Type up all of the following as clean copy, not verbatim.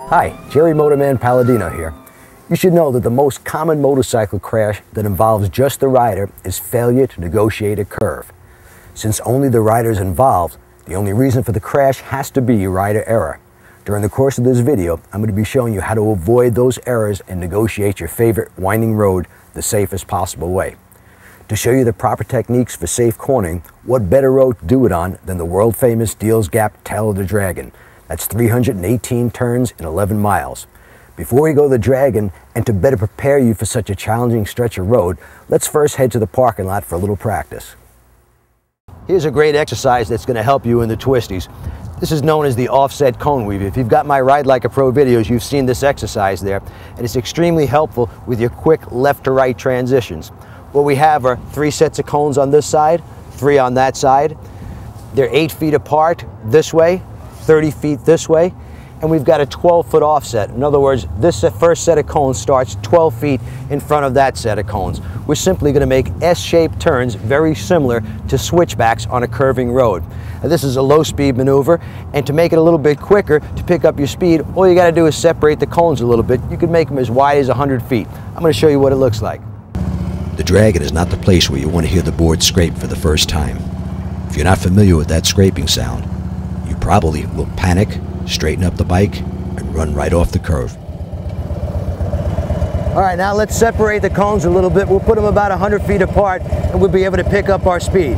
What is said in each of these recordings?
Hi, Jerry Motorman Palladino here. You should know that the most common motorcycle crash that involves just the rider is failure to negotiate a curve. Since only the rider is involved, the only reason for the crash has to be rider error. During the course of this video, I'm going to be showing you how to avoid those errors and negotiate your favorite winding road the safest possible way. To show you the proper techniques for safe cornering, what better road to do it on than the world-famous Deals Gap Tail of the Dragon. That's 318 turns in 11 miles. Before we go to the Dragon, and to better prepare you for such a challenging stretch of road, let's first head to the parking lot for a little practice. Here's a great exercise that's going to help you in the twisties. This is known as the offset cone weave. If you've got my Ride Like a Pro videos, you've seen this exercise there, and it's extremely helpful with your quick left to right transitions. What we have are 3 sets of cones on this side, 3 on that side. They're 8 feet apart this way, 30 feet this way, and we've got a 12-foot offset. In other words, this first set of cones starts 12 feet in front of that set of cones. We're simply going to make S-shaped turns very similar to switchbacks on a curving road. Now, this is a low-speed maneuver, and to make it a little bit quicker, to pick up your speed, all you got to do is separate the cones a little bit. You can make them as wide as 100 feet. I'm going to show you what it looks like. The Dragon is not the place where you want to hear the board scrape for the first time. If you're not familiar with that scraping sound, you probably will panic, straighten up the bike, and run right off the curve. All right, now let's separate the cones a little bit. We'll put them about 100 feet apart, and we'll be able to pick up our speed.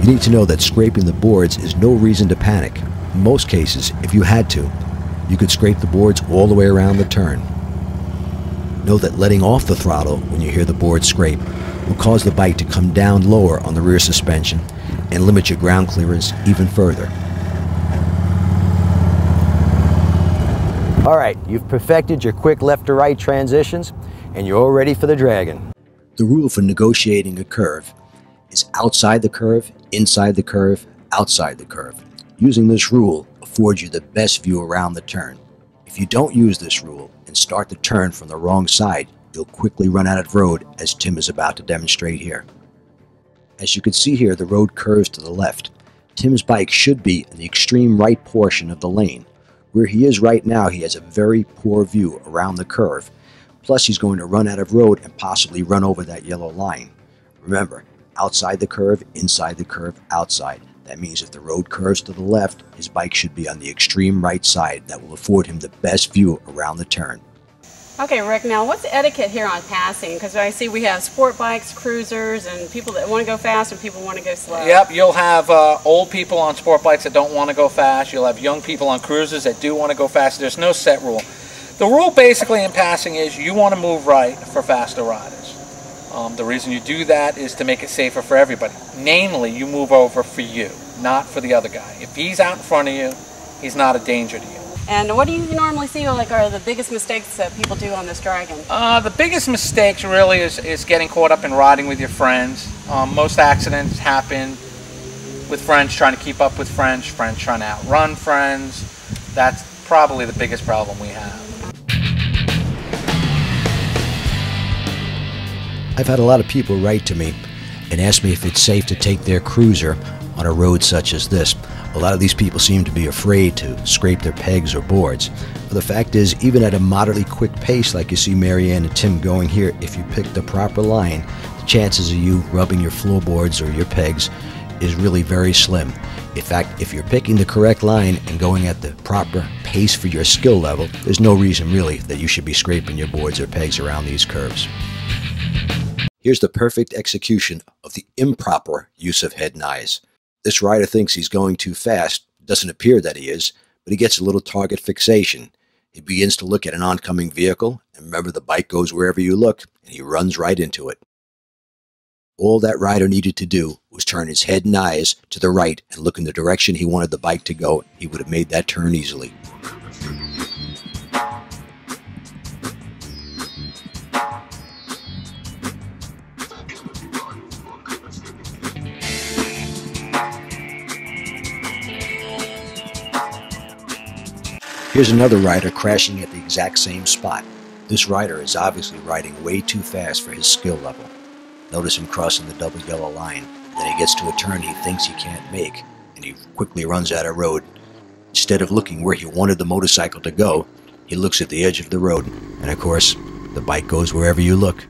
You need to know that scraping the boards is no reason to panic. In most cases, if you had to, you could scrape the boards all the way around the turn. Know that letting off the throttle when you hear the board scrape will cause the bike to come down lower on the rear suspension and limit your ground clearance even further. All right, you've perfected your quick left to right transitions, and you're all ready for the Dragon. The rule for negotiating a curve is outside the curve, inside the curve, outside the curve. Using this rule affords you the best view around the turn. If you don't use this rule and start the turn from the wrong side, you'll quickly run out of road, as Tim is about to demonstrate here. As you can see here, the road curves to the left. Tim's bike should be in the extreme right portion of the lane. Where he is right now, he has a very poor view around the curve. Plus, he's going to run out of road and possibly run over that yellow line. Remember, outside the curve, inside the curve, outside. That means if the road curves to the left, his bike should be on the extreme right side. That will afford him the best view around the turn. Okay, Rick, now what's the etiquette here on passing? Because I see we have sport bikes, cruisers, and people that want to go fast and people want to go slow. Yep, you'll have old people on sport bikes that don't want to go fast. You'll have young people on cruisers that do want to go fast. There's no set rule. The rule basically in passing is you want to move right for faster riders. The reason you do that is to make it safer for everybody. Namely, you move over for you, not for the other guy. If he's out in front of you, he's not a danger to you. And what do you normally see are the biggest mistakes that people do on this Dragon? The biggest mistakes really is getting caught up in riding with your friends. Most accidents happen with friends trying to keep up with friends trying to outrun friends. That's probably the biggest problem we have. I've had a lot of people write to me and ask me if it's safe to take their cruiser on a road such as this. A lot of these people seem to be afraid to scrape their pegs or boards. But the fact is, even at a moderately quick pace like you see Marianne and Tim going here, if you pick the proper line, the chances of you rubbing your floorboards or your pegs is really very slim. In fact, if you're picking the correct line and going at the proper pace for your skill level, there's no reason really that you should be scraping your boards or pegs around these curves. Here's the perfect execution of the improper use of head and eyes. This rider thinks he's going too fast. It doesn't appear that he is, but he gets a little target fixation. He begins to look at an oncoming vehicle, and remember, the bike goes wherever you look, and he runs right into it. All that rider needed to do was turn his head and eyes to the right and look in the direction he wanted the bike to go. He would have made that turn easily. Here's another rider crashing at the exact same spot. This rider is obviously riding way too fast for his skill level. Notice him crossing the double yellow line. Then he gets to a turn he thinks he can't make, and he quickly runs out of road. Instead of looking where he wanted the motorcycle to go, he looks at the edge of the road, and of course, the bike goes wherever you look.